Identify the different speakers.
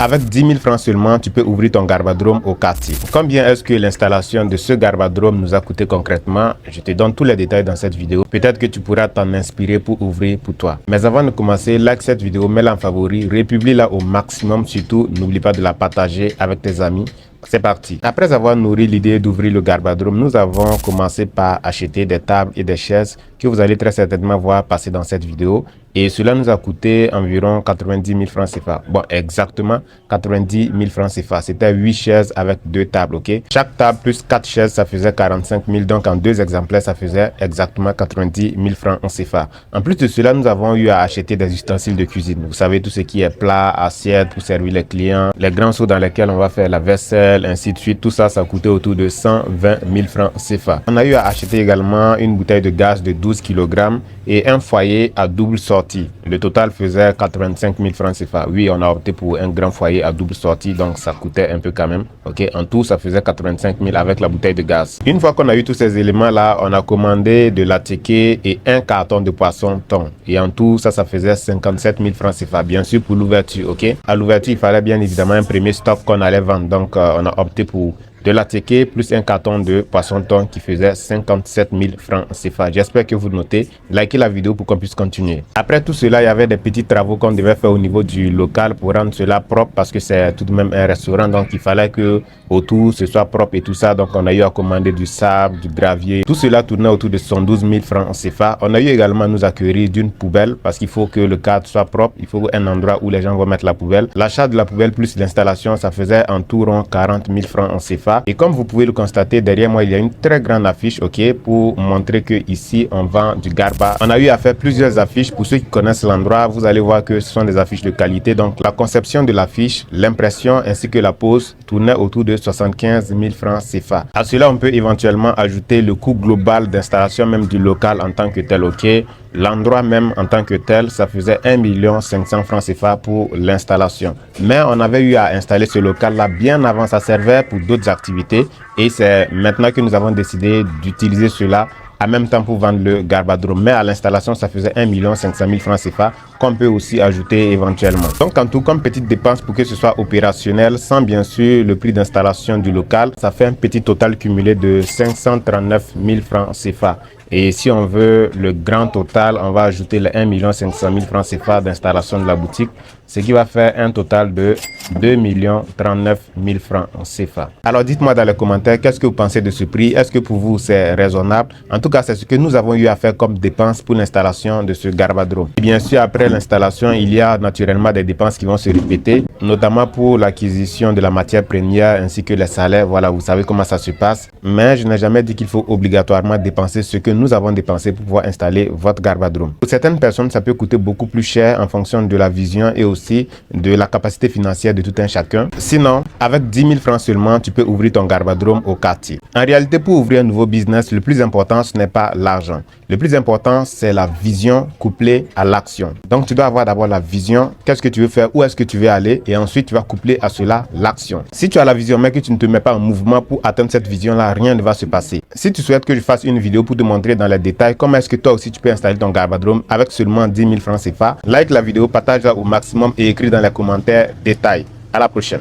Speaker 1: Avec 10 000 francs seulement, tu peux ouvrir ton Garbadrome au quartier. Combien est-ce que l'installation de ce Garbadrome nous a coûté concrètement? Je te donne tous les détails dans cette vidéo. Peut-être que tu pourras t'en inspirer pour ouvrir pour toi. Mais avant de commencer, like cette vidéo, mets-la en favori, republie-la au maximum. Surtout, n'oublie pas de la partager avec tes amis. C'est parti. Après avoir nourri l'idée d'ouvrir le Garbadrome, nous avons commencé par acheter des tables et des chaises que vous allez très certainement voir passer dans cette vidéo. Et cela nous a coûté environ 90 000 francs CFA. Bon, exactement 90 000 francs CFA. C'était 8 chaises avec 2 tables, ok? Chaque table plus 4 chaises, ça faisait 45 000. Donc, en 2 exemplaires, ça faisait exactement 90 000 francs en CFA. En plus de cela, nous avons eu à acheter des ustensiles de cuisine. Vous savez, tout ce qui est plat, assiette pour servir les clients, les grands seaux dans lesquels on va faire la vaisselle, ainsi de suite. Tout ça, ça coûtait autour de 120 000 francs CFA. On a eu à acheter également une bouteille de gaz de 12 kg et un foyer à double sortie. Le total faisait 85 000 francs CFA. Oui, on a opté pour un grand foyer à double sortie, donc ça coûtait un peu quand même. Ok, en tout, ça faisait 85 000 avec la bouteille de gaz. Une fois qu'on a eu tous ces éléments-là, on a commandé de la ticket et un carton de poisson thon. Et en tout, ça faisait 57 000 francs CFA. Bien sûr, pour l'ouverture, ok. À l'ouverture, il fallait bien évidemment un premier stock qu'on allait vendre. Donc, on a opté pour de la ticket plus un carton de poisson thon qui faisait 57 000 francs CFA. J'espère que vous notez. Likez la vidéo pour qu'on puisse continuer. Après tout cela, il y avait des petits travaux qu'on devait faire au niveau du local pour rendre cela propre parce que c'est tout de même un restaurant. Donc, il fallait que autour ce soit propre et tout ça. Donc, on a eu à commander du sable, du gravier. Tout cela tournait autour de 112 000 francs CFA. On a eu également à nous acquérir d'une poubelle parce qu'il faut que le cadre soit propre. Il faut un endroit où les gens vont mettre la poubelle. L'achat de la poubelle plus l'installation, ça faisait environ 40 000 francs CFA. Et comme vous pouvez le constater, derrière moi, il y a une très grande affiche, ok, pour montrer que ici on vend du Garba. On a eu à faire plusieurs affiches. Pour ceux qui connaissent l'endroit, vous allez voir que ce sont des affiches de qualité. Donc, la conception de l'affiche, l'impression ainsi que la pose tournait autour de 75 000 francs CFA. À cela, on peut éventuellement ajouter le coût global d'installation même du local en tant que tel, ok. L'endroit même en tant que tel, ça faisait 1 500 000 francs CFA pour l'installation. Mais on avait eu à installer ce local-là bien avant. Ça servait pour d'autres activités. Et c'est maintenant que nous avons décidé d'utiliser cela en même temps pour vendre le Garbadrome. Mais à l'installation, ça faisait 1 500 000 francs CFA qu'on peut aussi ajouter éventuellement. Donc, en tout, comme petite dépense pour que ce soit opérationnel, sans bien sûr le prix d'installation du local, ça fait un petit total cumulé de 539 000 francs CFA. Et si on veut le grand total, on va ajouter les 1 500 000 francs CFA d'installation de la boutique, ce qui va faire un total de 2 039 000 francs CFA. Alors dites-moi dans les commentaires, qu'est-ce que vous pensez de ce prix? Est-ce que pour vous c'est raisonnable? En tout cas, c'est ce que nous avons eu à faire comme dépense pour l'installation de ce Garbadrome. Et bien sûr, après l'installation, il y a naturellement des dépenses qui vont se répéter, notamment pour l'acquisition de la matière première ainsi que les salaires. Voilà, vous savez comment ça se passe. Mais je n'ai jamais dit qu'il faut obligatoirement dépenser ce que nous avons dépensé pour pouvoir installer votre Garbadrome. Pour certaines personnes, ça peut coûter beaucoup plus cher en fonction de la vision et aussi de la capacité financière de tout un chacun. Sinon, avec 10 000 francs seulement, tu peux ouvrir ton Garbadrome au quartier. En réalité, pour ouvrir un nouveau business, le plus important, ce n'est pas l'argent. Le plus important, c'est la vision couplée à l'action. Donc, tu dois avoir d'abord la vision, qu'est-ce que tu veux faire, où est-ce que tu veux aller, et ensuite, tu vas coupler à cela l'action. Si tu as la vision, mais que tu ne te mets pas en mouvement pour atteindre cette vision-là, rien ne va se passer. Si tu souhaites que je fasse une vidéo pour te montrer dans les détails comment est-ce que toi aussi tu peux installer ton Garbadrome avec seulement 10 000 francs CFA, like la vidéo, partage-la au maximum et écris dans les commentaires détails. À la prochaine.